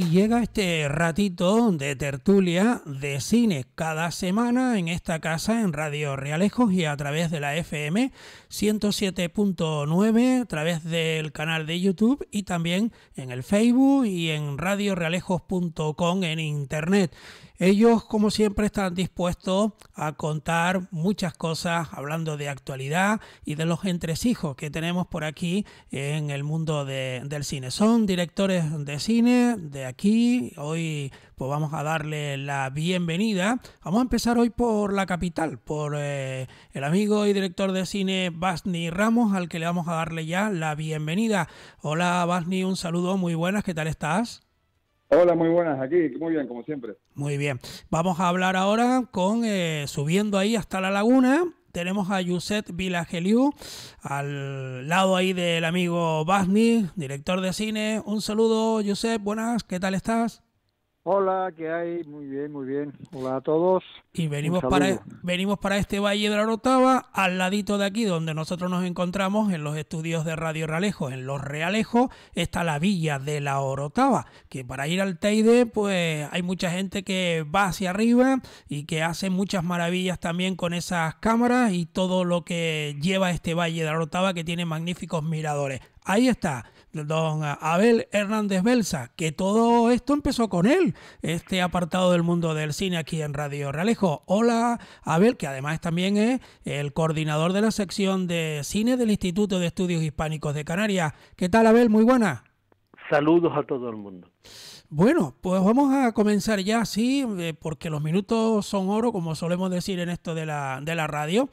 y llega este ratito de tertulia de cine cada semana en esta casa en Radio Realejos y a través de la FM 107.9, a través del canal de YouTube y también en el Facebook y en radiorealejos.com en internet. Ellos, como siempre, están dispuestos a contar muchas cosas, hablando de actualidad y de los entresijos que tenemos por aquí en el mundo del cine. Son directores de cine de aquí. Hoy pues vamos a darle la bienvenida. Vamos a empezar hoy por la capital, por el amigo y director de cine Basni Ramos, al que le vamos a darle ya la bienvenida. Hola Basni, un saludo, muy buenas, ¿qué tal estás? Hola, muy buenas, aquí, muy bien, como siempre. Muy bien, vamos a hablar ahora con, subiendo ahí hasta la laguna, tenemos a Josep Vilageliu, al lado ahí del amigo Basni, director de cine. Un saludo, Josep, buenas, ¿qué tal estás? Hola, ¿qué hay? Muy bien, muy bien. Hola a todos. Y Un saludo. venimos para este Valle de la Orotava, al ladito de aquí donde nosotros nos encontramos, en los estudios de Radio Realejos, en Los Realejos, está la Villa de la Orotava, que para ir al Teide, pues hay mucha gente que va hacia arriba y que hace muchas maravillas también con esas cámaras y todo lo que lleva este Valle de la Orotava, que tiene magníficos miradores. Ahí está, don Abel Hernández Belsa, que todo esto empezó con él, este apartado del mundo del cine aquí en Radio Realejo. Hola, Abel, que además también es el coordinador de la sección de cine del Instituto de Estudios Hispánicos de Canarias. ¿Qué tal, Abel? Muy buena. Saludos a todo el mundo. Bueno, pues vamos a comenzar ya así, porque los minutos son oro, como solemos decir en esto de la radio.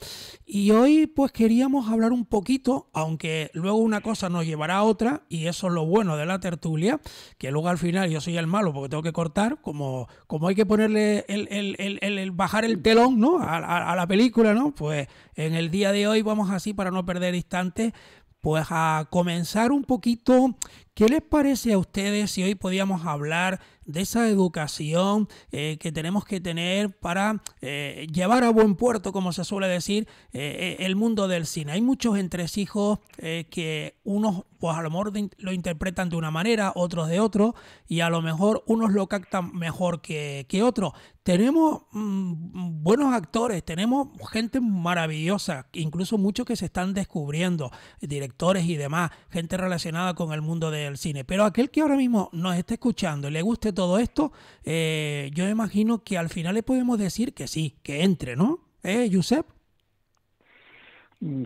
Y hoy pues queríamos hablar un poquito, aunque luego una cosa nos llevará a otra, y eso es lo bueno de la tertulia, que luego al final yo soy el malo porque tengo que cortar, como hay que ponerle el bajar el telón, ¿no? a la película, ¿no? Pues en el día de hoy vamos así, para no perder instantes, pues a comenzar un poquito. ¿Qué les parece a ustedes si hoy podíamos hablar de esa educación que tenemos que tener para llevar a buen puerto, como se suele decir, el mundo del cine? Hay muchos entresijos que unos pues a lo mejor lo interpretan de una manera, otros de otro, y a lo mejor unos lo captan mejor que otros. Tenemos buenos actores, tenemos gente maravillosa, incluso muchos que se están descubriendo, directores y demás, gente relacionada con el mundo del cine. Pero aquel que ahora mismo nos esté escuchando y le guste todo esto, yo me imagino que al final le podemos decir que sí, que entre, ¿no? Josep.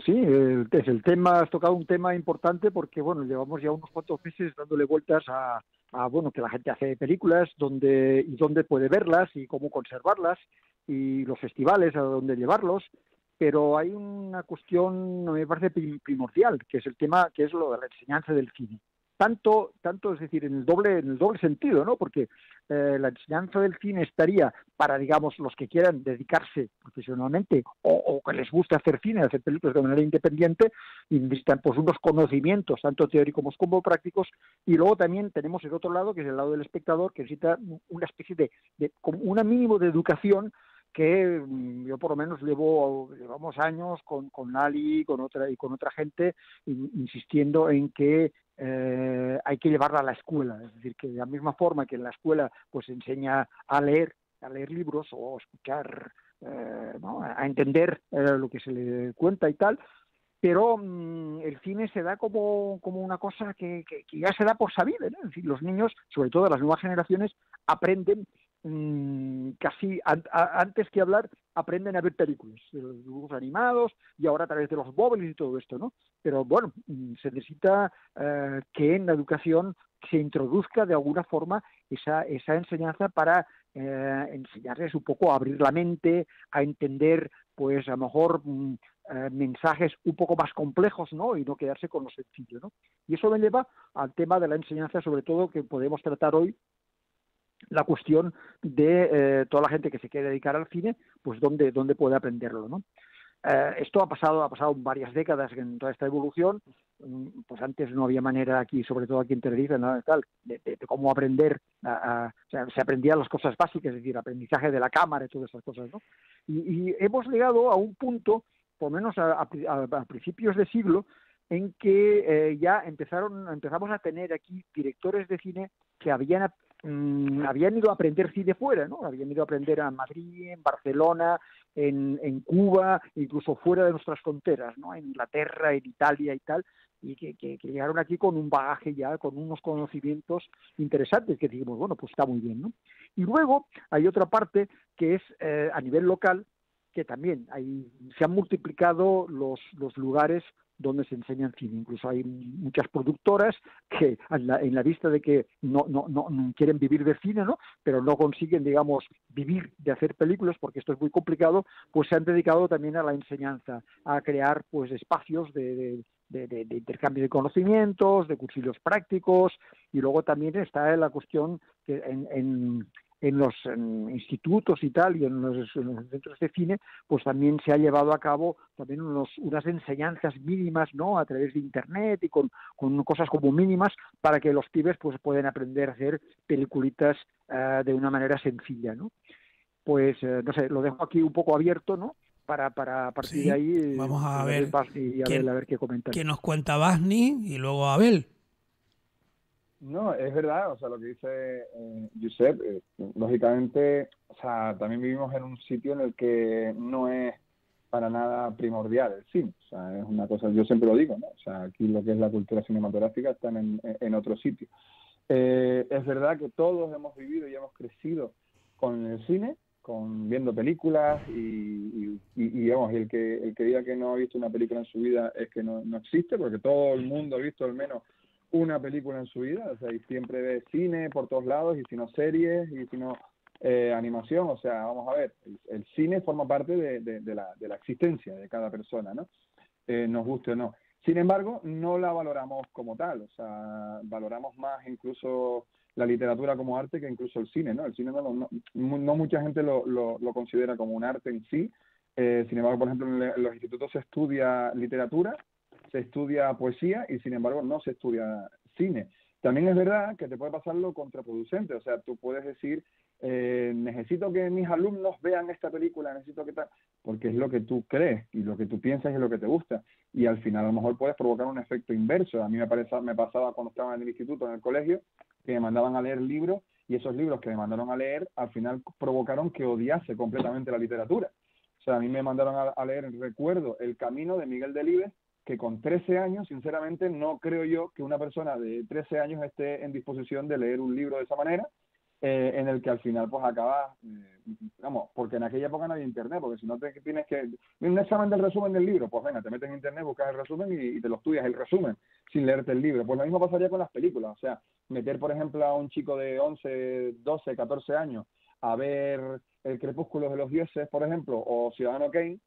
Sí, es el tema, has tocado un tema importante porque, bueno, llevamos ya unos cuantos meses dándole vueltas a bueno, que la gente hace películas, dónde puede verlas y cómo conservarlas, y los festivales a dónde llevarlos, pero hay una cuestión, me parece primordial, que es el tema, que es lo de la enseñanza del cine. Tanto, es decir, en el doble sentido, ¿no? Porque la enseñanza del cine estaría para, digamos, los que quieran dedicarse profesionalmente o que les guste hacer cine, hacer películas de manera independiente, y necesitan pues unos conocimientos, tanto teóricos como prácticos, y luego también tenemos el otro lado, que es el lado del espectador, que necesita una especie de como un mínimo de educación que yo por lo menos llevamos años con Lali y con otra gente insistiendo en que hay que llevarla a la escuela, es decir, que de la misma forma que en la escuela pues enseña a leer libros o escuchar, ¿no? A entender lo que se le cuenta y tal, pero el cine se da como una cosa que ya se da por sabida, ¿no? Es decir, los niños, sobre todo las nuevas generaciones, aprenden casi antes que hablar, aprenden a ver películas, los dibujos animados y ahora a través de los móviles y todo esto, ¿no? Pero bueno, se necesita que en la educación se introduzca de alguna forma esa enseñanza para enseñarles un poco a abrir la mente, a entender, pues a lo mejor mensajes un poco más complejos, ¿no? Y no quedarse con lo sencillo, ¿no? Y eso me lleva al tema de la enseñanza, sobre todo, que podemos tratar hoy, la cuestión de toda la gente que se quiere dedicar al cine, pues dónde puede aprenderlo, ¿no? Esto ha pasado varias décadas en toda esta evolución. Pues antes no había manera aquí, sobre todo aquí en Tenerife, ¿no? Tal, de cómo aprender, o sea, se aprendían las cosas básicas, es decir, aprendizaje de la cámara y todas esas cosas, ¿no? Y hemos llegado a un punto, por lo menos a principios de siglo, en que ya empezamos a tener aquí directores de cine que habían habían ido a aprender cine fuera, ¿no? Habían ido a aprender a Madrid, en Barcelona, en Cuba, incluso fuera de nuestras fronteras, ¿no? En Inglaterra, en Italia y tal, y que llegaron aquí con un bagaje ya, con unos conocimientos interesantes, que dijimos, bueno, pues está muy bien, ¿no? Y luego hay otra parte que es a nivel local, que también se han multiplicado los lugares donde se enseñan cine. Incluso hay muchas productoras que en la vista de que no quieren vivir de cine, ¿no? Pero no consiguen, digamos, vivir de hacer películas, porque esto es muy complicado, pues se han dedicado también a la enseñanza, a crear pues espacios de intercambio de conocimientos, de cursillos prácticos, y luego también está la cuestión que en los institutos y tal, y en los centros de cine, pues también se ha llevado a cabo también unas enseñanzas mínimas, ¿no? A través de internet y con cosas como mínimas para que los pibes pues puedan aprender a hacer peliculitas de una manera sencilla, ¿no? Pues, no sé, lo dejo aquí un poco abierto, ¿no? Para a partir de ahí, vamos a ver y a ver qué comentan. qué nos cuenta Basni y luego Abel. No, es verdad, o sea, lo que dice Josep, lógicamente, o sea, también vivimos en un sitio en el que no es para nada primordial el cine, o sea, es una cosa, yo siempre lo digo, ¿no? O sea, aquí lo que es la cultura cinematográfica está en otro sitio. Es verdad que todos hemos vivido y hemos crecido con el cine, con viendo películas y digamos, el que diga que no ha visto una película en su vida es que no existe, porque todo el mundo ha visto al menos una película en su vida, o sea, y siempre ve cine por todos lados, y si no series, y si no animación, o sea, vamos a ver, el cine forma parte de la existencia de cada persona, ¿no? Nos guste o no. Sin embargo, no la valoramos como tal, o sea, valoramos más incluso la literatura como arte que incluso el cine, ¿no? El cine no mucha gente lo considera como un arte en sí. Sin embargo, por ejemplo, en los institutos se estudia literatura, se estudia poesía y sin embargo no se estudia cine. También es verdad que te puede pasar lo contraproducente, o sea, tú puedes decir, necesito que mis alumnos vean esta película, necesito que tal, porque es lo que tú crees y lo que tú piensas y lo que te gusta, y al final a lo mejor puedes provocar un efecto inverso. A mí me pasaba cuando estaba en el instituto, en el colegio, que me mandaban a leer libros, y esos libros que me mandaron a leer al final provocaron que odiase completamente la literatura. O sea, a mí me mandaron a leer, recuerdo, El camino de Miguel Delibes, que con 13 años, sinceramente, no creo yo que una persona de 13 años esté en disposición de leer un libro de esa manera, en el que al final pues acabas, vamos, porque en aquella época no había internet, porque si no tienes que, un examen del resumen del libro, pues venga, te metes en internet, buscas el resumen y te lo estudias el resumen, sin leerte el libro. Pues lo mismo pasaría con las películas, o sea, meter por ejemplo a un chico de 11, 12, 14 años a ver El crepúsculo de los dioses, por ejemplo, o Ciudadano Kane,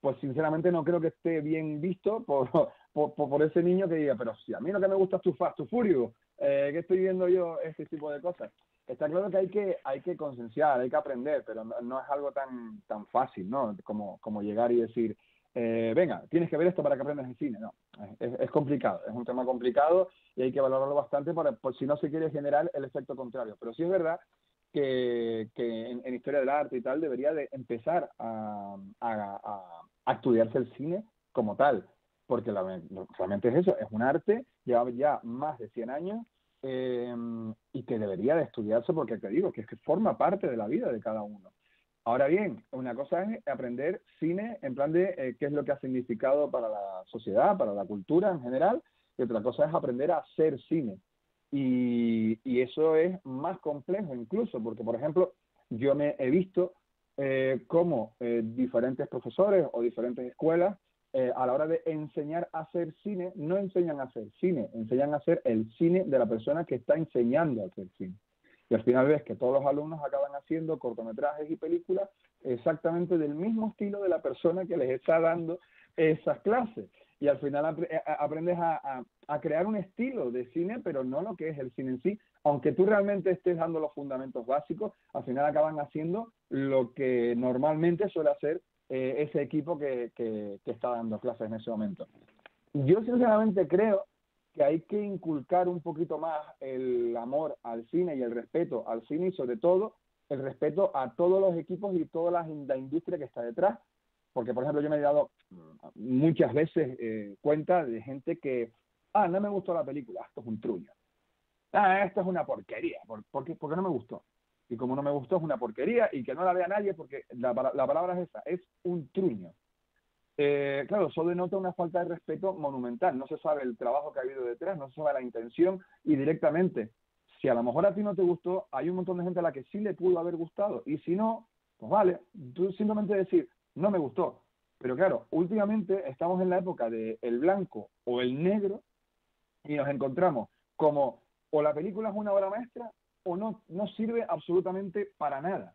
pues sinceramente no creo que esté bien visto por ese niño que diga, pero si a mí lo que me gusta es tu Fast, tu Furious, que estoy viendo yo este tipo de cosas. Está claro que hay que concienciar, hay que aprender, pero no es algo tan fácil, ¿no? Como llegar y decir, venga, tienes que ver esto para que aprendas el cine. No, es complicado, es un tema complicado y hay que valorarlo bastante por si no se quiere generar el efecto contrario. Pero sí es verdad que en historia del arte y tal debería de empezar a estudiarse el cine como tal, porque realmente es eso, es un arte, lleva ya más de 100 años, y que debería de estudiarse porque te digo que es que forma parte de la vida de cada uno. Ahora bien, una cosa es aprender cine en plan de qué es lo que ha significado para la sociedad, para la cultura en general, y otra cosa es aprender a hacer cine. Y eso es más complejo incluso, porque por ejemplo, yo me he visto cómo diferentes profesores o diferentes escuelas a la hora de enseñar a hacer cine, no enseñan a hacer cine, enseñan a hacer el cine de la persona que está enseñando a hacer cine. Y al final ves que todos los alumnos acaban haciendo cortometrajes y películas exactamente del mismo estilo de la persona que les está dando esas clases. Y al final aprendes a crear un estilo de cine, pero no lo que es el cine en sí. Aunque tú realmente estés dando los fundamentos básicos, al final acaban haciendo lo que normalmente suele hacer ese equipo que está dando clases en ese momento. Yo sinceramente creo que hay que inculcar un poquito más el amor al cine y el respeto al cine, y sobre todo el respeto a todos los equipos y toda la industria que está detrás. Porque, por ejemplo, yo me he dado muchas veces cuenta de gente que, no me gustó la película, esto es un truño. esto es una porquería, porque no me gustó. Y como no me gustó es una porquería y que no la vea nadie porque la palabra es esa, es un truño. Claro, eso denota una falta de respeto monumental. No se sabe el trabajo que ha habido detrás, no se sabe la intención y directamente, si a lo mejor a ti no te gustó, hay un montón de gente a la que sí le pudo haber gustado y si no, pues vale, tú simplemente decir, no me gustó. Pero claro, últimamente estamos en la época de el blanco o el negro y nos encontramos como o la película es una obra maestra o no sirve absolutamente para nada.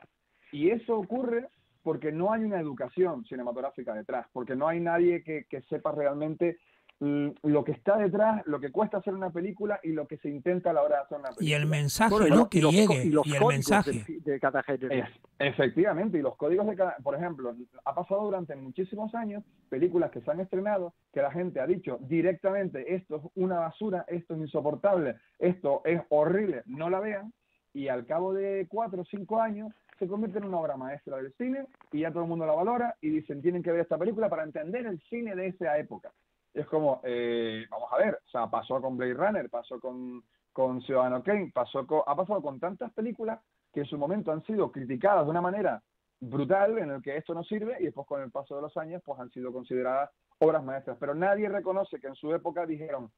Y eso ocurre porque no hay una educación cinematográfica detrás, porque no hay nadie que sepa realmente lo que está detrás, lo que cuesta hacer una película y lo que se intenta a la hora de hacer una Y el película. mensaje, ¿no? Que llegue, los y el códigos mensaje. de cada género. Efectivamente, y los códigos de cada... Por ejemplo, ha pasado durante muchísimos años películas que se han estrenado que la gente ha dicho directamente esto es una basura, esto es insoportable, esto es horrible, no la vean, y al cabo de 4 o 5 años se convierte en una obra maestra del cine y ya todo el mundo la valora y dicen tienen que ver esta película para entender el cine de esa época. Y es como, vamos a ver, o sea, pasó con Blade Runner, pasó con Ciudadano Kane, ha pasado con tantas películas que en su momento han sido criticadas de una manera brutal en el que esto no sirve y después con el paso de los años pues han sido consideradas obras maestras. Pero nadie reconoce que en su época dijeron,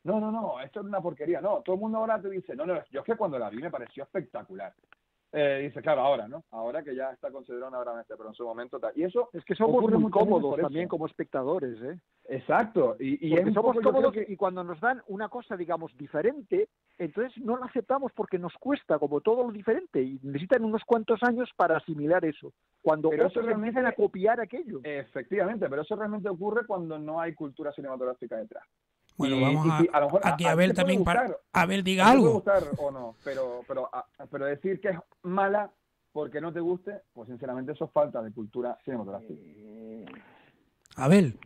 no, esto es una porquería. No, todo el mundo ahora te dice, no, yo es que cuando la vi me pareció espectacular. Dice, claro, ahora, ¿no? Ahora que ya está considerada una obra maestra, pero en su momento tal. Y eso es que somos muy cómodos también como espectadores, ¿eh? Exacto. Y es somos cómodos que... y cuando nos dan una cosa, digamos, diferente, entonces no la aceptamos porque nos cuesta, como todo lo diferente, y necesitan unos cuantos años para asimilar eso. Cuando otros empiezan a copiar aquello. Efectivamente, pero eso realmente ocurre cuando no hay cultura cinematográfica detrás. Bueno, vamos a lo mejor aquí a Abel también gustar, para Abel diga algo. Puede gustar o no, pero decir que es mala porque no te guste, pues sinceramente eso es falta de cultura cinematográfica. Abel.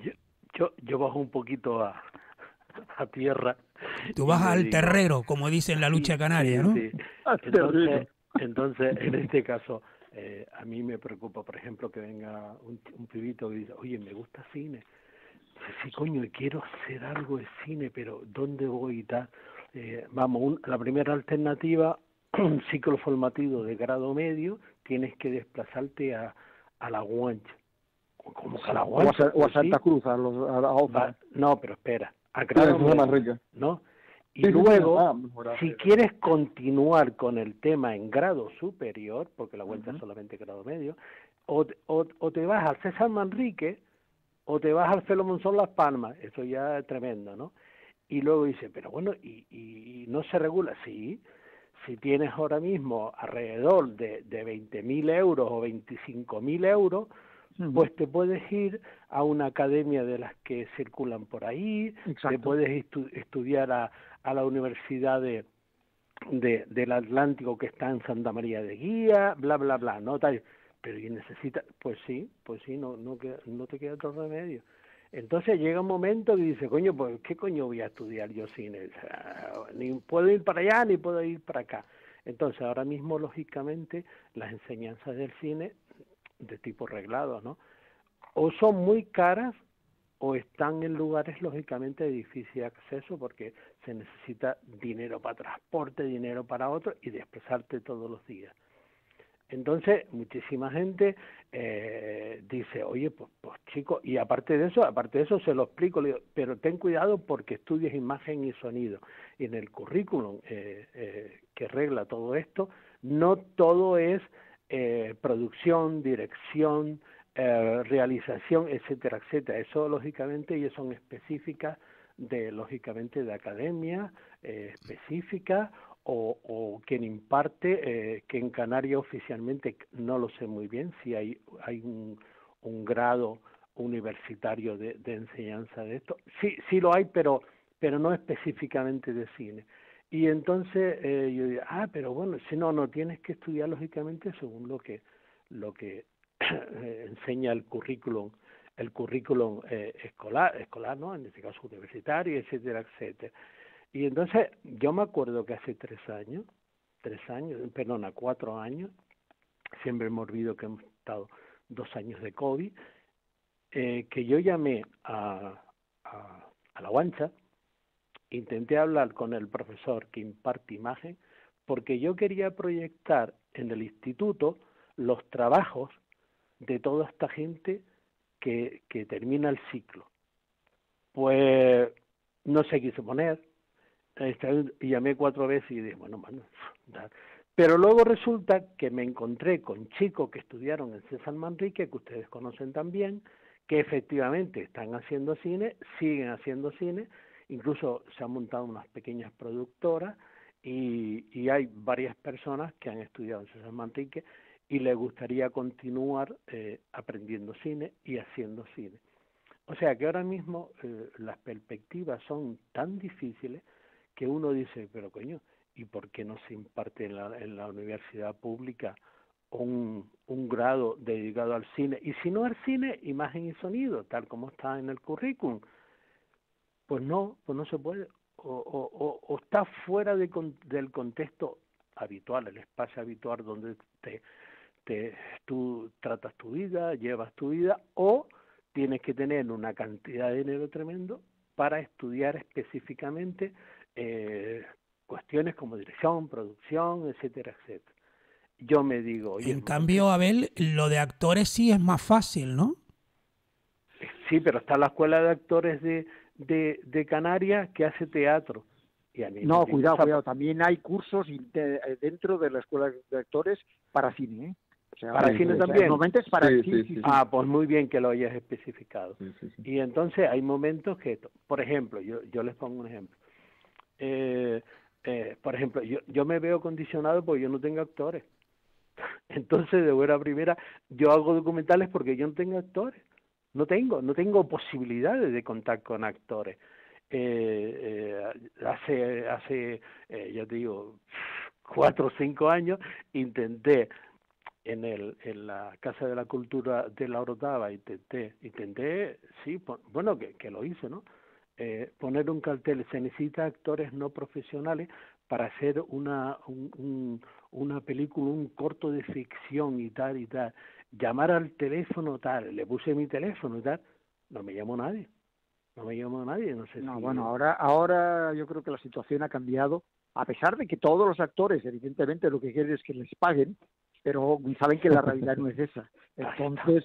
Yo bajo un poquito a tierra. Tú vas al terrero, como dice en la lucha canaria, ¿no? Sí. Entonces, en este caso, a mí me preocupa, por ejemplo, que venga un pibito que dice, oye, me gusta cine. Sí, coño, quiero hacer algo de cine, pero ¿dónde voy y tal? La primera alternativa, un ciclo formativo de grado medio, tienes que desplazarte a La Guancha. ¿Cómo que a La Guancha? O a Santa Cruz, a la OFA. No, pero espera, a grado medio, ¿no? Y luego, si quieres continuar con el tema en grado superior, porque la Guancha es solamente grado medio, o te vas al César Manrique, o te vas al Felo Monzón Las Palmas, eso ya es tremendo, ¿no? Y luego dice, pero bueno, y no se regula, sí, si tienes ahora mismo alrededor de 20.000 euros o 25.000 euros, pues te puedes ir a una academia de las que circulan por ahí, te puedes estudiar a la Universidad del Atlántico que está en Santa María de Guía, bla, bla, bla, ¿no? Tal. Pero y necesita, pues sí, no te queda otro remedio. Entonces llega un momento que dice, coño, pues ¿qué coño voy a estudiar yo cine? O sea, ni puedo ir para allá ni puedo ir para acá. Entonces ahora mismo, lógicamente, las enseñanzas del cine de tipo reglado, ¿no? O son muy caras o están en lugares, lógicamente, de difícil acceso porque se necesita dinero para transporte, dinero para otro y desplazarte todos los días. Entonces, muchísima gente dice, oye, pues chico, y aparte de eso se lo explico, le digo, pero ten cuidado porque estudias imagen y sonido. Y en el currículum que regla todo esto, no todo es producción, dirección, realización, etcétera, etcétera. Eso, lógicamente, ellos son específicas lógicamente, de academia específica, o quien imparte, que en Canarias oficialmente no lo sé muy bien, si hay un grado universitario de enseñanza de esto. Sí lo hay, pero no específicamente de cine. Y entonces yo digo, pero bueno, si no tienes que estudiar lógicamente según lo que enseña el currículum escolar, ¿no? En este caso universitario, etcétera, etcétera. Y entonces yo me acuerdo que hace 4 años, siempre hemos olvidado que hemos estado 2 años de COVID, que yo llamé a La Guancha intenté hablar con el profesor que imparte imagen, porque yo quería proyectar en el instituto los trabajos de toda esta gente que termina el ciclo. Pues no se quiso poner, llamé 4 veces y dije, bueno, pero luego resulta que me encontré con chicos que estudiaron en César Manrique, que ustedes conocen también, que efectivamente están haciendo cine, siguen haciendo cine, incluso se han montado unas pequeñas productoras y hay varias personas que han estudiado en César Manrique y les gustaría continuar aprendiendo cine y haciendo cine. O sea que ahora mismo las perspectivas son tan difíciles que uno dice, pero coño, ¿y por qué no se imparte en la universidad pública un grado dedicado al cine? Y si no al cine, imagen y sonido, tal como está en el currículum. Pues no se puede. O está fuera del contexto habitual, el espacio habitual donde tú tratas tu vida, llevas tu vida, o tienes que tener una cantidad de dinero tremendo para estudiar específicamente cuestiones como dirección, producción, etcétera, etcétera. Yo me digo... Oye, en cambio, Abel, lo de actores sí es más fácil, ¿no? Sí, pero está la escuela de actores de Canarias que hace teatro. Y a mí no, cuidado, también hay cursos dentro de la escuela de actores para cine, ¿eh? O sea, ¿para cine también? Momentos para sí. Ah, pues muy bien que lo hayas especificado. Sí. Y entonces hay momentos que, por ejemplo, yo les pongo un ejemplo. Por ejemplo, yo me veo condicionado porque yo no tengo actores. Entonces, de buena primera, yo hago documentales porque yo no tengo actores. No tengo posibilidades de contar con actores. Hace ya te digo, 4 o 5 años intenté en la Casa de la Cultura de La Orotava, intenté, sí, bueno, que lo hice, ¿no? Poner un cartel, se necesita actores no profesionales para hacer una película, un corto de ficción y tal, llamar al teléfono tal, le puse mi teléfono y tal, no me llamó nadie, no sé no, si... bueno, ahora yo creo que la situación ha cambiado, a pesar de que todos los actores, evidentemente, lo que quieren es que les paguen, pero saben que la realidad no es esa. Entonces,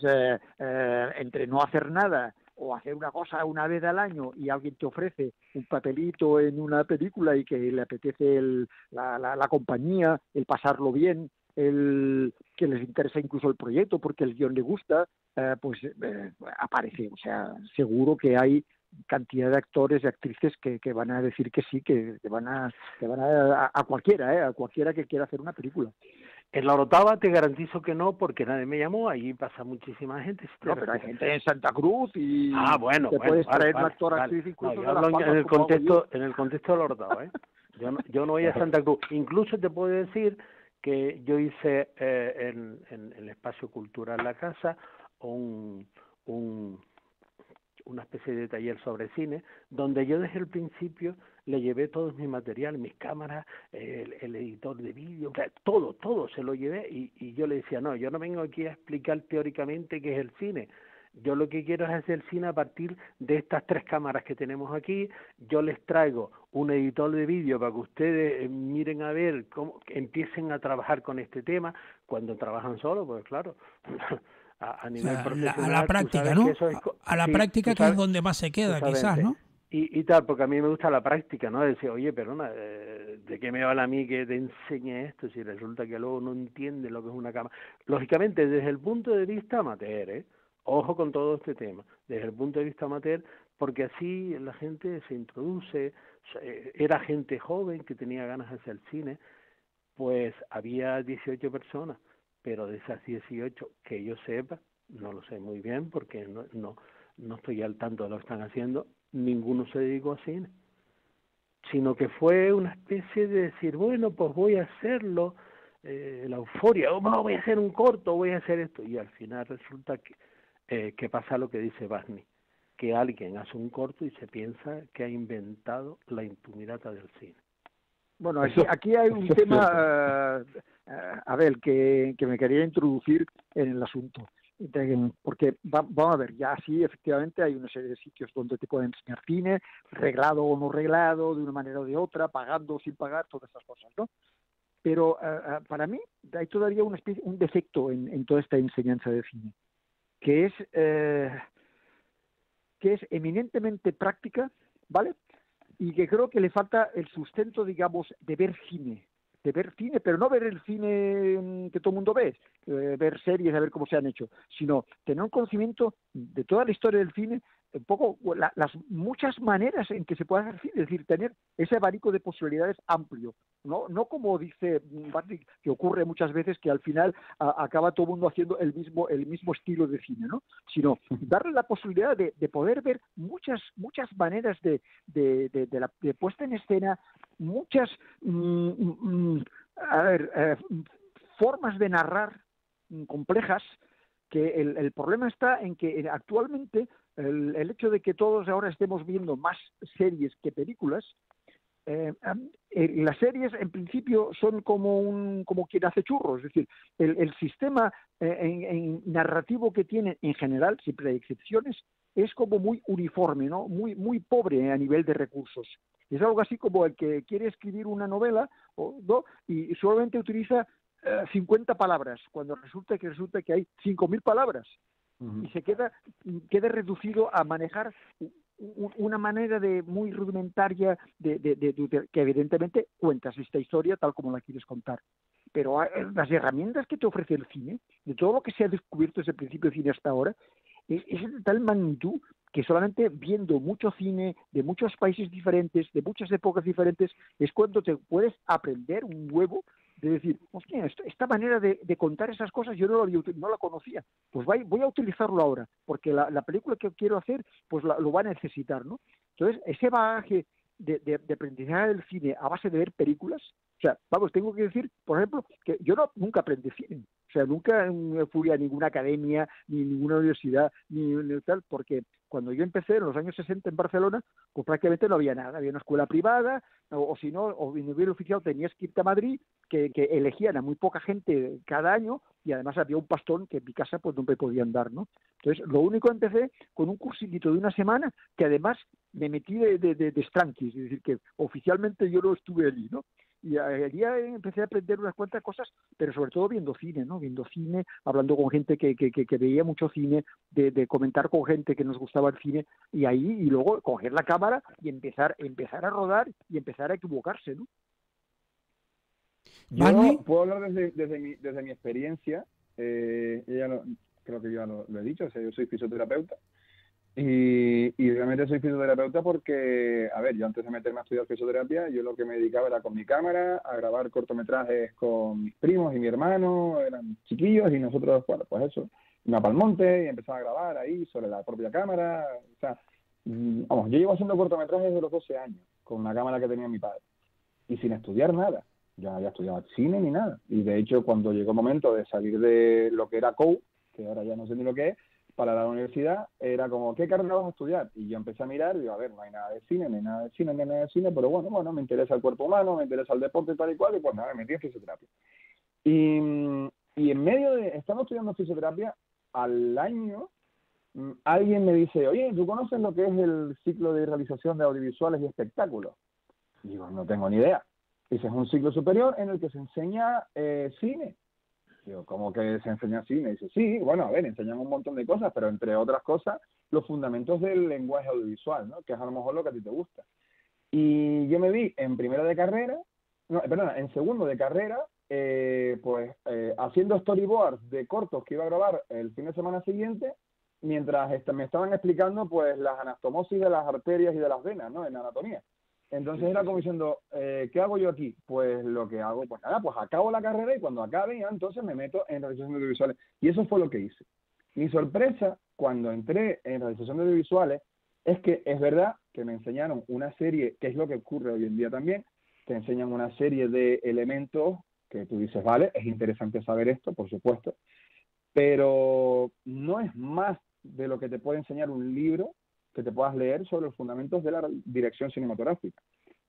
entre no hacer nada o hacer una cosa una vez al año y alguien te ofrece un papelito en una película y que le apetece la compañía, el pasarlo bien, que les interesa incluso el proyecto porque el guión le gusta, aparece. O sea, seguro que hay cantidad de actores y actrices que van a decir que sí, que van a cualquiera que quiera hacer una película. En La Orotava te garantizo que no, porque nadie me llamó, allí pasa muchísima gente. No, pero hay gente en Santa Cruz y te puedes vale, traer un actor, actriz incluso yo hablo en el contexto de La Orotava, ¿eh? Yo no voy a Santa Cruz. Incluso te puedo decir que yo hice en el espacio cultural La Casa una especie de taller sobre cine, donde yo desde el principio le llevé todos mis materiales, mis cámaras, el editor de vídeo, todo se lo llevé y yo le decía, no, yo no vengo aquí a explicar teóricamente qué es el cine, yo lo que quiero es hacer el cine a partir de estas 3 cámaras que tenemos aquí, yo les traigo un editor de vídeo para que ustedes miren a ver cómo empiecen a trabajar con este tema, cuando trabajan solos, pues claro... A nivel profesional, a la práctica, ¿no? A la práctica, que es donde más se queda, quizás, ¿no? Y tal, porque a mí me gusta la práctica, ¿no? Decir, oye, perdona, ¿de qué me vale a mí que te enseñe esto si resulta que luego no entiende lo que es una cámara? Lógicamente, desde el punto de vista amateur, ojo con todo este tema, desde el punto de vista amateur, porque así la gente se introduce, era gente joven que tenía ganas de hacer cine, pues había 18 personas, pero de esas 18, que yo sepa, no lo sé muy bien porque no estoy al tanto de lo que están haciendo, ninguno se dedicó a cine, sino que fue una especie de decir, bueno, pues voy a hacerlo, la euforia, voy a hacer un corto, voy a hacer esto, y al final resulta que pasa lo que dice Barney, que alguien hace un corto y se piensa que ha inventado la intimidad del cine. Bueno, aquí hay un tema, Abel, que me quería introducir en el asunto. Porque vamos a ver, ya sí, efectivamente hay una serie de sitios donde te pueden enseñar cine, reglado o no reglado, de una manera o de otra, pagando o sin pagar, todas esas cosas, ¿no? Pero para mí hay todavía un defecto en toda esta enseñanza de cine, que es eminentemente práctica, ¿vale? Y que creo que le falta el sustento, digamos, de ver cine, pero no ver el cine que todo el mundo ve, ver series, a ver cómo se han hecho, sino tener un conocimiento de toda la historia del cine, un poco las muchas maneras en que se puede hacer cine, es decir, tener ese abanico de posibilidades amplio, no como dice Barry, que ocurre muchas veces que al final acaba todo el mundo haciendo el mismo estilo de cine, ¿no? Sino darle la posibilidad de poder ver muchas maneras de puesta en escena, muchas formas de narrar complejas, que el problema está en que actualmente el hecho de que todos ahora estemos viendo más series que películas, las series en principio son como quien hace churros, es decir, el sistema en narrativo que tienen en general, siempre hay excepciones, es como muy uniforme, ¿no? Muy pobre a nivel de recursos. Es algo así como el que quiere escribir una novela, ¿no? Y solamente utiliza 50 palabras, cuando resulta que hay 5.000 palabras. Y se queda reducido a manejar una manera muy rudimentaria que evidentemente cuentas esta historia tal como la quieres contar. Pero las herramientas que te ofrece el cine, de todo lo que se ha descubierto desde el principio del cine hasta ahora, es de tal magnitud que solamente viendo mucho cine de muchos países diferentes, de muchas épocas diferentes, es cuando te puedes aprender un huevo de decir, hostia, esta manera de contar esas cosas yo no la conocía, pues voy a utilizarlo ahora, porque la película que quiero hacer, pues lo va a necesitar, ¿no? Entonces, ese bagaje de aprendizaje del cine a base de ver películas, o sea, vamos, tengo que decir, por ejemplo, que yo nunca aprendí cine, o sea, nunca fui a ninguna academia, ni ninguna universidad, ni tal, porque cuando yo empecé en los años 60 en Barcelona, pues prácticamente no había nada, había una escuela privada, o si no, o en nivel oficial tenías que irte a Madrid, que elegían a muy poca gente cada año, y además había un pastón que en mi casa pues no me podían dar, ¿no? Entonces, lo único empecé con un cursito de una semana, que además me metí de stranquis, es decir, que oficialmente yo no estuve allí, ¿no? Y allí empecé a aprender unas cuantas cosas, pero sobre todo viendo cine, ¿no? Viendo cine, hablando con gente que veía mucho cine, de comentar con gente que nos gustaba el cine, y luego coger la cámara y empezar a rodar y empezar a equivocarse, ¿no? Yo puedo hablar desde mi experiencia, creo que ya lo he dicho, o sea, yo soy fisioterapeuta, y realmente soy fisioterapeuta porque, a ver, yo antes de meterme a estudiar fisioterapia, yo lo que me dedicaba era con mi cámara a grabar cortometrajes con mis primos y mi hermano, eran chiquillos, y nosotros, bueno, pues eso, iba para el monte y empezaba a grabar ahí sobre la propia cámara, o sea, vamos, yo llevo haciendo cortometrajes desde los 12 años, con una cámara que tenía mi padre, y sin estudiar nada. Yo no había estudiado cine ni nada. Y de hecho, cuando llegó el momento de salir de lo que era COU, que ahora ya no sé ni lo que es, para la universidad, era como, ¿qué carrera vas a estudiar? Y yo empecé a mirar y digo, a ver, no hay nada de cine, ni nada de cine, ni nada de cine, pero bueno, me interesa el cuerpo humano, me interesa el deporte tal y cual, y pues nada, me metí en fisioterapia. Y en medio estando estudiando fisioterapia, al año, alguien me dice, oye, ¿tú conoces lo que es el ciclo de realización de audiovisuales y espectáculos? Y digo, no tengo ni idea. Ese es un ciclo superior en el que se enseña cine. Digo, ¿cómo que se enseña cine? Dice, sí, bueno, a ver, enseñan un montón de cosas, pero entre otras cosas, los fundamentos del lenguaje audiovisual, ¿no? Que es a lo mejor lo que a ti te gusta. Y yo me vi en en segundo de carrera, haciendo storyboards de cortos que iba a grabar el fin de semana siguiente, mientras me estaban explicando, pues, las anastomosis de las arterias y de las venas, ¿no? En anatomía. Entonces era como diciendo, ¿qué hago yo aquí? Pues lo que hago, pues nada, pues acabo la carrera y cuando acabe ya entonces me meto en realización de audiovisuales. Y eso fue lo que hice. Mi sorpresa cuando entré en realización de audiovisuales es que es verdad que me enseñaron una serie, que es lo que ocurre hoy en día también, te enseñan una serie de elementos que tú dices, vale, es interesante saber esto, por supuesto, pero no es más de lo que te puede enseñar un libro que te puedas leer sobre los fundamentos de la dirección cinematográfica.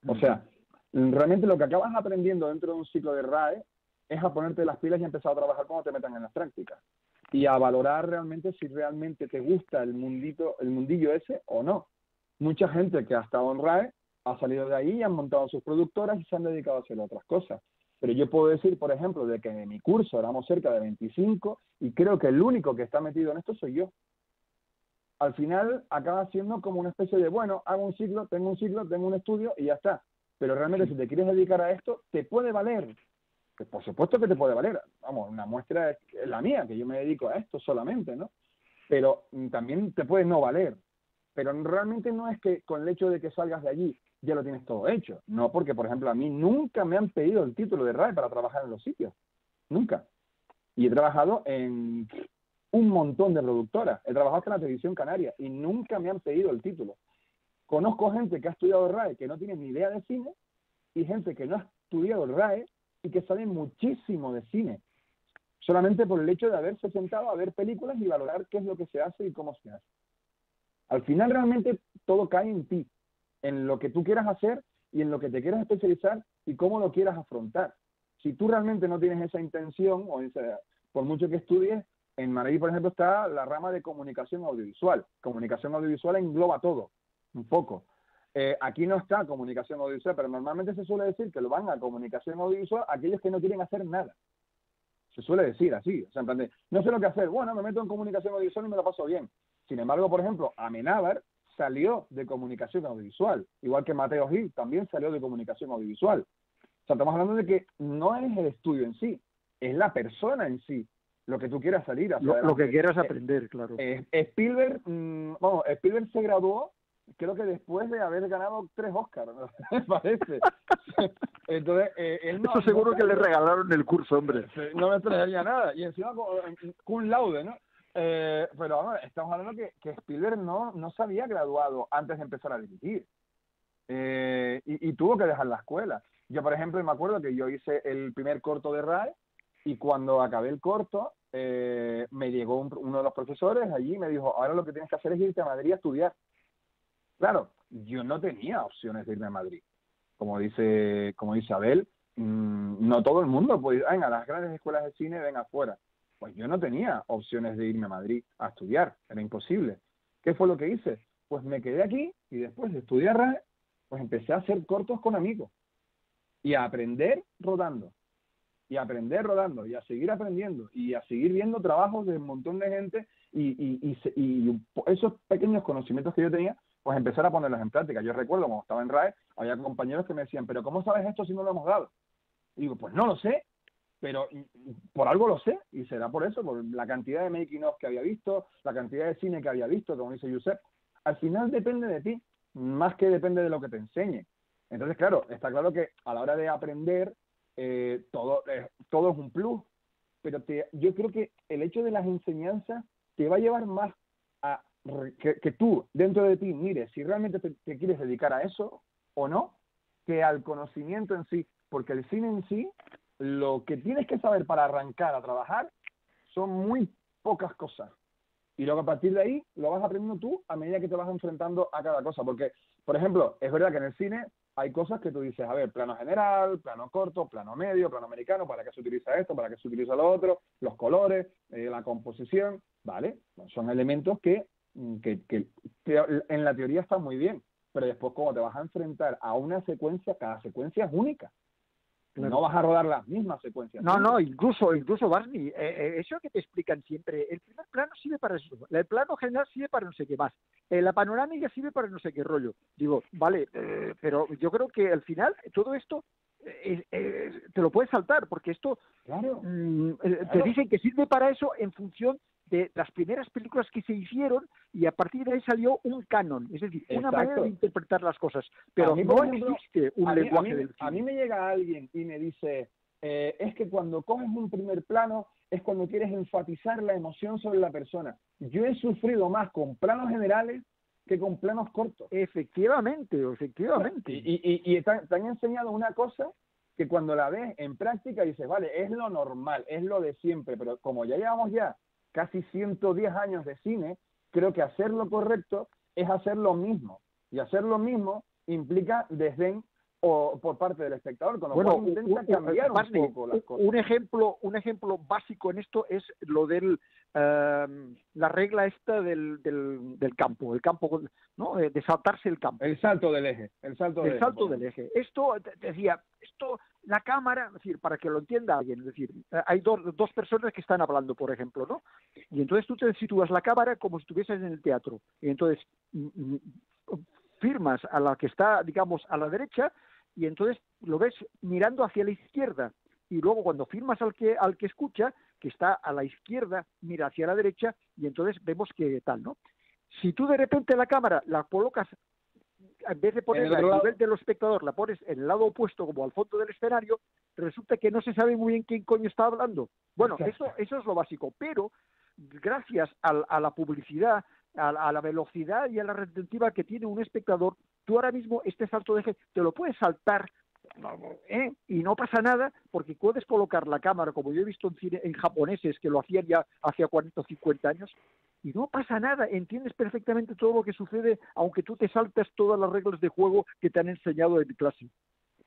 O sea, realmente lo que acabas aprendiendo dentro de un ciclo de RAE es a ponerte las pilas y empezar a trabajar cuando te metan en las prácticas. y a valorar realmente si realmente te gusta el mundillo ese o no. Mucha gente que ha estado en RAE ha salido de ahí y han montado sus productoras y se han dedicado a hacer otras cosas. Pero yo puedo decir, por ejemplo, de que en mi curso éramos cerca de 25 y creo que el único que está metido en esto soy yo. Al final acaba siendo como una especie de, bueno, hago un ciclo, tengo un estudio y ya está. Pero realmente si te quieres dedicar a esto, te puede valer. Pues por supuesto que te puede valer. Vamos, una muestra es la mía, que yo me dedico a esto solamente, ¿no? Pero también te puede no valer. Pero realmente no es que con el hecho de que salgas de allí ya lo tienes todo hecho. No, porque, por ejemplo, a mí nunca me han pedido el título de RAE para trabajar en los sitios. Nunca. Y he trabajado en un montón de productoras. He trabajado hasta en la televisión canaria y nunca me han pedido el título. Conozco gente que ha estudiado RAE que no tiene ni idea de cine y gente que no ha estudiado el RAE y que sabe muchísimo de cine. Solamente por el hecho de haberse sentado a ver películas y valorar qué es lo que se hace y cómo se hace. Al final realmente todo cae en ti, en lo que tú quieras hacer y en lo que te quieras especializar y cómo lo quieras afrontar. Si tú realmente no tienes esa intención, por mucho que estudies, en Madrid, por ejemplo, está la rama de comunicación audiovisual. Comunicación audiovisual engloba todo, un poco. Aquí no está comunicación audiovisual, pero normalmente se suele decir que lo van a comunicación audiovisual aquellos que no quieren hacer nada. Se suele decir así, o sea, en plan de, no sé lo que hacer, bueno, me meto en comunicación audiovisual y me lo paso bien. Sin embargo, por ejemplo, Amenábar salió de comunicación audiovisual, igual que Mateo Gil también salió de comunicación audiovisual. O sea, estamos hablando de que no es el estudio en sí, es la persona en sí, lo que tú quieras salir hacia adelante. Lo que quieras aprender, claro. Spielberg, Spielberg se graduó, creo que después de haber ganado 3 Oscars, ¿no? Me parece. Entonces, él no, eso seguro que le regalaron el curso, hombre. No me extrañaría nada. Y encima cum laude, ¿no? Pero vamos, estamos hablando que Spielberg no se había graduado antes de empezar a dirigir. Y tuvo que dejar la escuela. Yo, por ejemplo, me acuerdo que yo hice el primer corto de RAE y cuando acabé el corto, me llegó uno de los profesores allí y me dijo, ahora lo que tienes que hacer es irte a Madrid a estudiar. Claro, yo no tenía opciones de irme a Madrid. Como dice Abel, no todo el mundo puede ir, venga, las grandes escuelas de cine ven afuera. Pues yo no tenía opciones de irme a Madrid a estudiar, era imposible. ¿Qué fue lo que hice? Pues me quedé aquí y después de estudiar RAE, pues empecé a hacer cortos con amigos y a aprender rodando. Y a aprender rodando, y a seguir aprendiendo, y a seguir viendo trabajos de un montón de gente, y esos pequeños conocimientos que yo tenía, pues empezar a ponerlos en práctica. Yo recuerdo, cuando estaba en RAE, había compañeros que me decían, ¿pero cómo sabes esto si no lo hemos dado? Y digo, pues no lo sé, pero por algo lo sé, y será por eso, por la cantidad de making of que había visto, la cantidad de cine que había visto, como dice Josep. Al final depende de ti, más que depende de lo que te enseñe. Entonces, claro, está claro que a la hora de aprender, todo es un plus, pero yo creo que el hecho de las enseñanzas te va a llevar más a que tú, dentro de ti, mires si realmente te quieres dedicar a eso o no, que al conocimiento en sí, porque el cine en sí, lo que tienes que saber para arrancar a trabajar son muy pocas cosas. Y luego a partir de ahí lo vas aprendiendo tú a medida que te vas enfrentando a cada cosa. Porque, por ejemplo, es verdad que en el cine hay cosas que tú dices, a ver, plano general, plano corto, plano medio, plano americano, ¿para qué se utiliza esto? ¿Para qué se utiliza lo otro? Los colores, la composición, ¿vale? Son elementos que en la teoría están muy bien, pero después como te vas a enfrentar a una secuencia, cada secuencia es única. Claro. No vas a rodar las mismas secuencias. No, incluso Barney, eso que te explican siempre, el primer plano sirve para eso, el plano general sirve para no sé qué más, la panorámica sirve para no sé qué rollo. Digo, vale, pero yo creo que al final todo esto te lo puedes saltar, porque esto claro. Te dicen que sirve para eso en función de las primeras películas que se hicieron y a partir de ahí salió un canon, es decir, una manera de interpretar las cosas, pero no existe un lenguaje del cine. A mí me llega alguien y me dice, es que cuando coges un primer plano es cuando quieres enfatizar la emoción sobre la persona. Yo he sufrido más con planos generales que con planos cortos. Efectivamente. Y te han enseñado una cosa que cuando la ves en práctica dices, vale, es lo normal, es lo de siempre, pero como ya llevamos casi 110 años de cine, creo que hacer lo correcto es hacer lo mismo. Y hacer lo mismo implica desdén o por parte del espectador, con lo cual intenta cambiar un poco las cosas. Un ejemplo básico en esto es lo del la regla esta del campo, ¿no? De saltarse el campo. El salto del eje. Del eje. Esto, decía, la cámara, es decir, para que lo entienda alguien, es decir, hay dos personas que están hablando, por ejemplo, ¿no? Y entonces tú te sitúas la cámara como si estuvieses en el teatro. Y entonces firmas a la que está, digamos, a la derecha, y entonces lo ves mirando hacia la izquierda, y luego cuando firmas al que escucha, que está a la izquierda, mira hacia la derecha, y entonces vemos que tal, ¿no? Si tú de repente la cámara la colocas, en vez de ponerla al nivel del espectador, la pones en el lado opuesto, como al fondo del escenario, resulta que no se sabe muy bien quién coño está hablando. Bueno, eso es lo básico, pero gracias a la publicidad, a la velocidad y a la retentiva que tiene un espectador, tú ahora mismo este salto de eje te lo puedes saltar, y no pasa nada, porque puedes colocar la cámara, como yo he visto en japoneses que lo hacían ya hace 40 o 50 años, y no pasa nada, entiendes perfectamente todo lo que sucede, aunque tú te saltas todas las reglas de juego que te han enseñado en clase.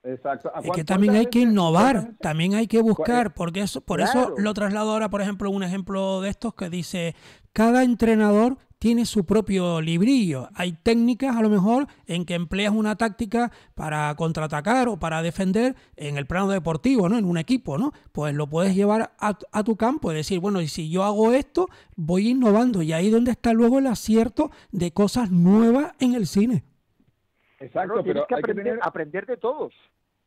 Exacto. Es que también hay que innovar, también hay que buscar, porque por eso lo traslado ahora, por ejemplo, un ejemplo de estos que dice, cada entrenador tiene su propio librillo. Hay técnicas, a lo mejor, en que empleas una táctica para contraatacar o para defender en el plano deportivo, ¿no? En un equipo, ¿no? Pues lo puedes llevar a tu campo, es decir, bueno, y si yo hago esto, voy innovando, y ahí es donde está luego el acierto de cosas nuevas en el cine. Exacto, pero tienes que aprender de todos.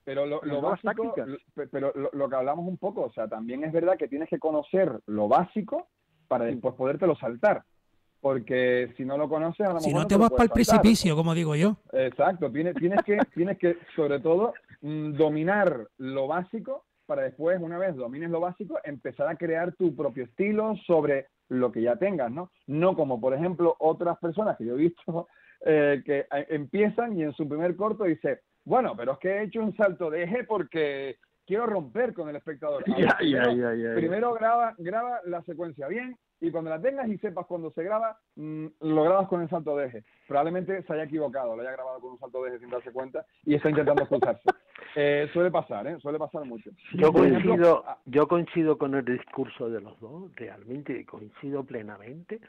Pero lo básico, pero lo que hablamos un poco, o sea, también es verdad que tienes que conocer lo básico para después podértelo saltar. Porque si no lo conoces, a lo mejor si no te vas para el precipicio, como digo yo. Exacto, tienes que sobre todo dominar lo básico para después, una vez domines lo básico, empezar a crear tu propio estilo sobre lo que ya tengas, ¿no? No como, por ejemplo, otras personas que yo he visto que empiezan y en su primer corto dice, bueno, pero es que he hecho un salto de eje porque quiero romper con el espectador. Primero graba la secuencia bien, y cuando la tengas y sepas cuando se graba, lo grabas con el salto de eje. Probablemente se haya equivocado, lo haya grabado con un salto de eje sin darse cuenta y está intentando cruzarse. Suele pasar mucho. Yo coincido con el discurso de los dos, realmente coincido plenamente,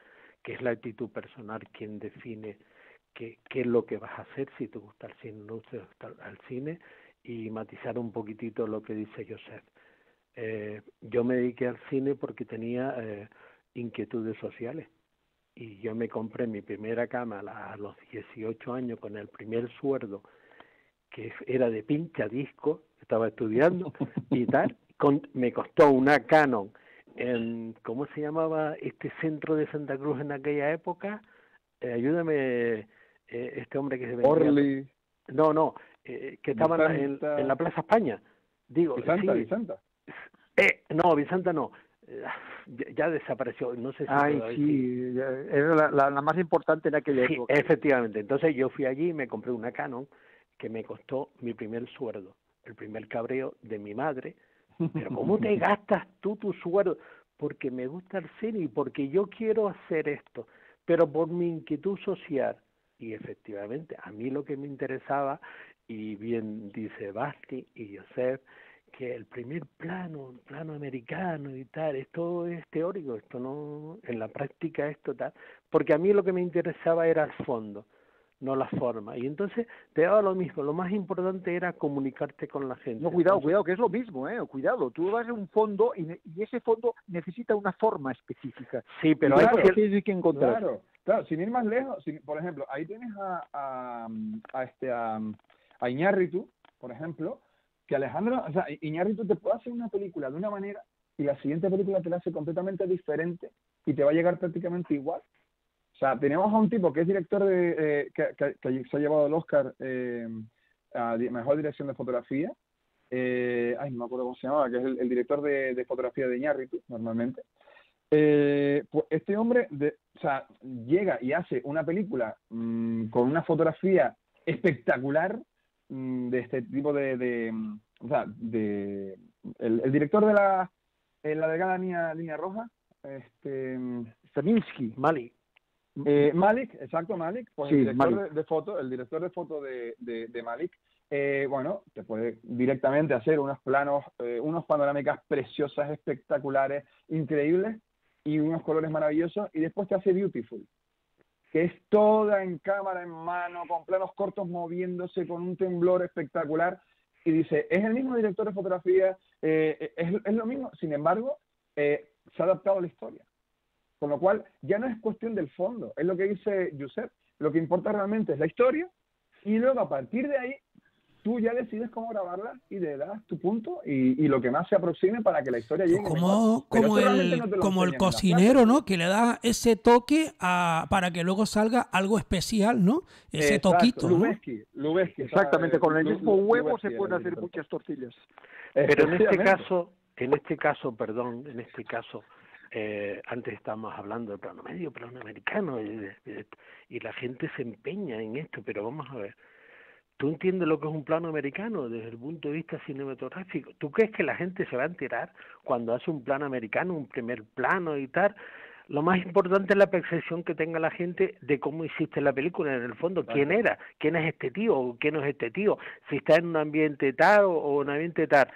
que es la actitud personal quien define qué es lo que vas a hacer, si te gusta el cine o no te gusta el cine, y matizar un poquitito lo que dice Josep. Yo me dediqué al cine porque tenía inquietudes sociales, y yo me compré mi primera cámara a los 18 años con el primer sueldo, que era de pinchadisco, estaba estudiando y tal, me costó una Canon en, ¿cómo se llamaba este centro de Santa Cruz en aquella época? Ayúdame, este hombre que se vendía. Orly. No, que estaba en la Plaza España. Digo, Vicenta. No, Vicenta no. Ya desapareció, no sé si era la más importante en aquella época. Efectivamente, entonces yo fui allí y me compré una Canon que me costó mi primer sueldo, el primer cabreo de mi madre. Pero ¿cómo te gastas tú tu sueldo? Porque me gusta el cine y porque yo quiero hacer esto, pero por mi inquietud social. Y efectivamente, a mí lo que me interesaba, y bien dice Basti y Josep, que el primer plano americano y tal, esto es teórico, esto no, en la práctica esto tal, porque a mí lo que me interesaba era el fondo, no la forma, y entonces te daba lo mismo, lo más importante era comunicarte con la gente. No, cuidado, que es lo mismo, cuidado, tú vas a un fondo y ese fondo necesita una forma específica. Sí, pero hay que encontrar. Claro, sin ir más lejos, por ejemplo, ahí tienes a Iñárritu, por ejemplo, que Alejandro, o sea, Iñárritu te puede hacer una película de una manera y la siguiente película te la hace completamente diferente y te va a llegar prácticamente igual. O sea, tenemos a un tipo que es director de que se ha llevado el Oscar a mejor dirección de fotografía. No me acuerdo cómo se llamaba, que es el director de fotografía de Iñárritu, normalmente. Pues este hombre, llega y hace una película con una fotografía espectacular, de este tipo el director de la delgada línea roja, Staninsky, Malik, pues sí, el director de foto de Malik bueno, te puede directamente hacer unos planos, unas panorámicas preciosas, espectaculares, increíbles, y unos colores maravillosos, y después te hace Beautiful, que es toda en cámara, en mano, con planos cortos moviéndose, con un temblor espectacular, y dice, es el mismo director de fotografía, es lo mismo, sin embargo, se ha adaptado a la historia. Con lo cual, ya no es cuestión del fondo, es lo que dice Josep, lo que importa realmente es la historia, y luego a partir de ahí, tú ya decides cómo grabarla y le das tu punto y lo que más se aproxime para que la historia llegue. Como el cocinero, ¿no? Que le da ese toque para que luego salga algo especial, ¿no? Ese toquito, ¿no? Lubeski. Exactamente, con el mismo huevo se pueden hacer muchas tortillas. Pero en este caso, antes estábamos hablando del plano medio, plano americano, y la gente se empeña en esto, pero vamos a ver. ¿Tú entiendes lo que es un plano americano desde el punto de vista cinematográfico? ¿Tú crees que la gente se va a enterar cuando hace un plano americano, un primer plano y tal? Lo más importante es la percepción que tenga la gente de cómo hiciste la película, en el fondo, quién era, quién es este tío o quién no es este tío, si está en un ambiente tal o un ambiente tal.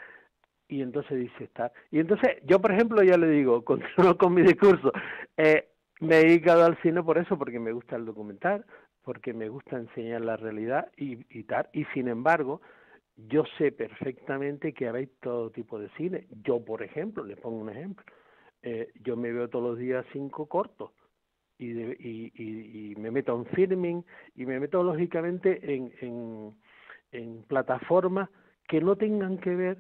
Y entonces dice estar. Y entonces, yo por ejemplo ya le digo, continúo con mi discurso, me he dedicado al cine por eso, porque me gusta el documental, porque me gusta enseñar la realidad y tal, y sin embargo, yo sé perfectamente que hay todo tipo de cine. Yo, por ejemplo, les pongo un ejemplo, yo me veo todos los días 5 cortos, y me meto en filming, y me meto lógicamente en plataformas que no tengan que ver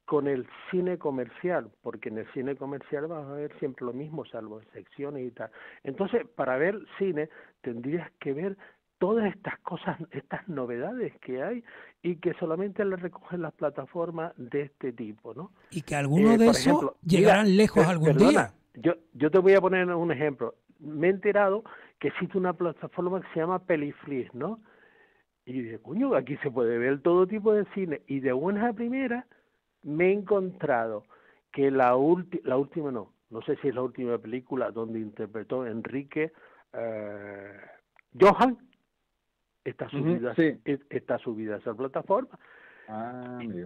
con el cine comercial, porque en el cine comercial vas a ver siempre lo mismo, salvo en secciones y tal. Entonces, para ver cine, tendrías que ver todas estas cosas, estas novedades que hay y que solamente las recogen las plataformas de este tipo, ¿no? Y que algunos de esos llegarán lejos algún día. Yo te voy a poner un ejemplo. Me he enterado que existe una plataforma que se llama Peliflix, ¿no? Y dije, coño, aquí se puede ver todo tipo de cine. Y de buenas a primeras me he encontrado que la última no sé si es la última película donde interpretó Enrique Johan, está subida a esa plataforma.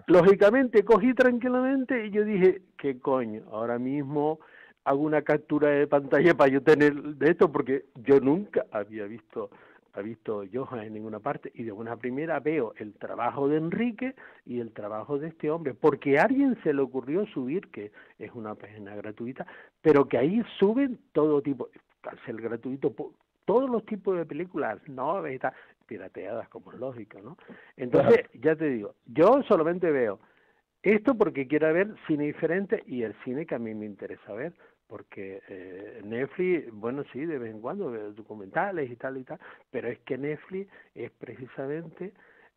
Lógicamente cogí tranquilamente y yo dije, ¿qué coño? Ahora mismo hago una captura de pantalla para yo tener de esto, porque yo nunca había visto Johan en ninguna parte, y de una primera veo el trabajo de Enrique y el trabajo de este hombre, porque a alguien se le ocurrió subir, que es una página gratuita, pero que ahí suben todo tipo, al ser gratuito, todos los tipos de películas, novelas, pirateadas como es lógico, ¿no? Entonces, ya te digo, yo solamente veo esto porque quiero ver cine diferente y el cine que a mí me interesa ver, porque Netflix, bueno, sí, de vez en cuando veo documentales y tal, pero es que Netflix es precisamente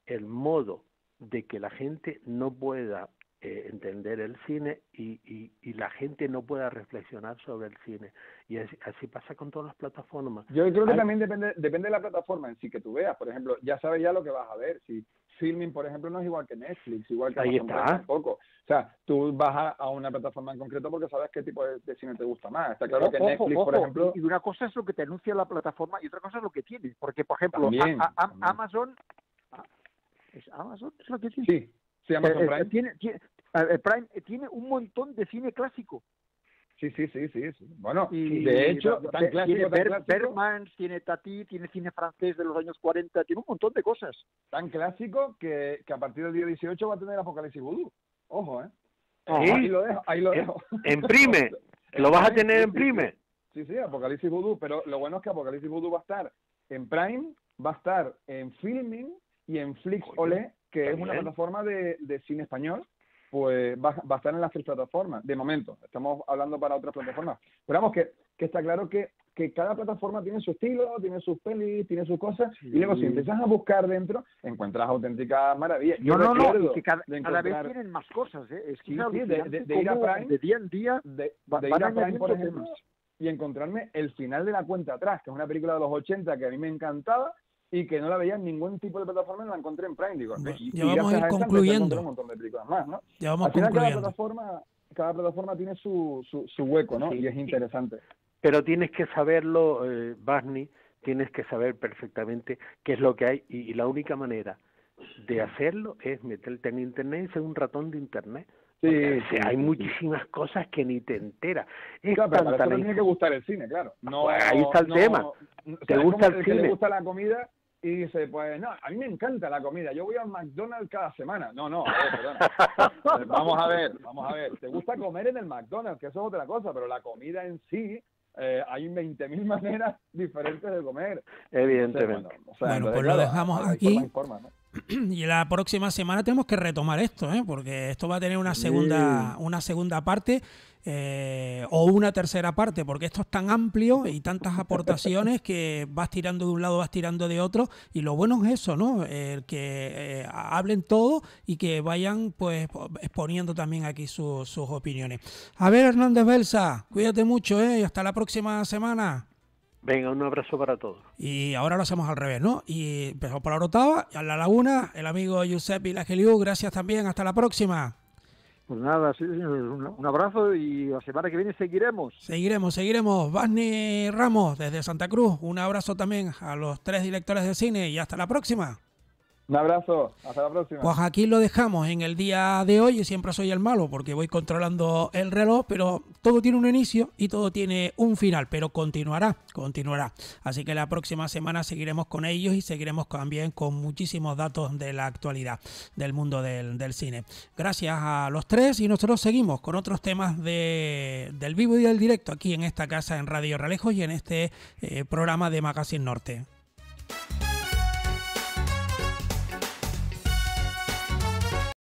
el modo de que la gente no pueda entender el cine y la gente no pueda reflexionar sobre el cine. Y así pasa con todas las plataformas. Yo creo que también depende de la plataforma en sí que tú veas. Por ejemplo, ya sabes ya lo que vas a ver. Si Filming, por ejemplo, no es igual que Netflix, igual que Amazon Prime tampoco. O sea, tú vas a una plataforma en concreto porque sabes qué tipo de cine te gusta más. Está claro que Netflix, por ejemplo... Y una cosa es lo que te anuncia la plataforma y otra cosa es lo que tiene. Porque, por ejemplo, también. Amazon... ¿Es Amazon? ¿Es lo que tiene? Sí, Amazon Prime. Prime tiene un montón de cine clásico. Sí. Bueno, de hecho, tan clásico. Bergman, tiene Tati, tiene cine francés de los años 40, tiene un montón de cosas. Tan clásico que a partir del día 18 va a tener Apocalipsis Voodoo. Ojo, ¿eh? ¿Sí? Ahí lo dejo. ¿En Prime? ¿Lo vas a tener en Prime? Sí, Apocalipsis Voodoo, pero lo bueno es que Apocalipsis Voodoo va a estar en Prime, va a estar en Filming y en Flix Olé, que es una plataforma de cine español. Pues va a estar en las 3 plataformas, de momento. Estamos hablando para otras plataformas. Pero vamos, que está claro que cada plataforma tiene su estilo, tiene sus pelis, tiene sus cosas, y luego si empiezas a buscar dentro, encuentras auténticas maravillas. No, que cada vez tienen más cosas, ¿eh? Es que de ir a Prime, de día en día, de ir a Prime, por ejemplo, y encontrarme El final de la cuenta atrás, que es una película de los 80 que a mí me encantaba, y que no la veía en ningún tipo de plataforma, y la encontré en Prime. Digo, ya vamos a ir concluyendo. Un montón de películas más, ¿no? Ya vamos al final, concluyendo. Cada plataforma tiene su hueco, ¿no? Sí, y es interesante. Pero tienes que saberlo, Barney, tienes que saber perfectamente qué es lo que hay, y la única manera, de hacerlo es meterte en internet y ser un ratón de internet. Sí, hay muchísimas cosas que ni te enteras. Claro, pero para eso no tiene que gustar el cine, claro. No, pues ahí está el tema. ¿Te gusta el cine? ¿Te gusta la comida? Y dice, pues no, a mí me encanta la comida, yo voy al McDonald's cada semana. No, a ver, perdona. Vamos a ver. ¿Te gusta comer en el McDonald's? Que eso es otra cosa, pero la comida en sí, hay 20.000 maneras diferentes de comer. Evidentemente. Bueno, pues lo dejamos aquí. Y la próxima semana tenemos que retomar esto, porque esto va a tener una segunda parte o una tercera parte, porque esto es tan amplio y tantas aportaciones que vas tirando de un lado, vas tirando de otro, y lo bueno es eso, ¿no? El que hablen todo y que vayan pues exponiendo también aquí sus opiniones. A ver, Hernández Belsa, cuídate mucho, y hasta la próxima semana. Venga, un abrazo para todos. Y ahora lo hacemos al revés, ¿no? Y empezamos por Orotava, a La Laguna, el amigo Josep Vilageliu, gracias también, hasta la próxima. Pues nada, sí, un abrazo y la semana que viene seguiremos. Seguiremos. Basni Ramos, desde Santa Cruz, un abrazo también a los 3 directores de cine y hasta la próxima. Un abrazo, hasta la próxima. Pues aquí lo dejamos en el día de hoy, y siempre soy el malo porque voy controlando el reloj, pero todo tiene un inicio y todo tiene un final, pero continuará. Así que la próxima semana seguiremos con ellos y seguiremos también con muchísimos datos de la actualidad del mundo del cine. Gracias a los 3 y nosotros seguimos con otros temas del vivo y del directo aquí en esta casa en Radio Realejos y en este programa de Magazine Norte.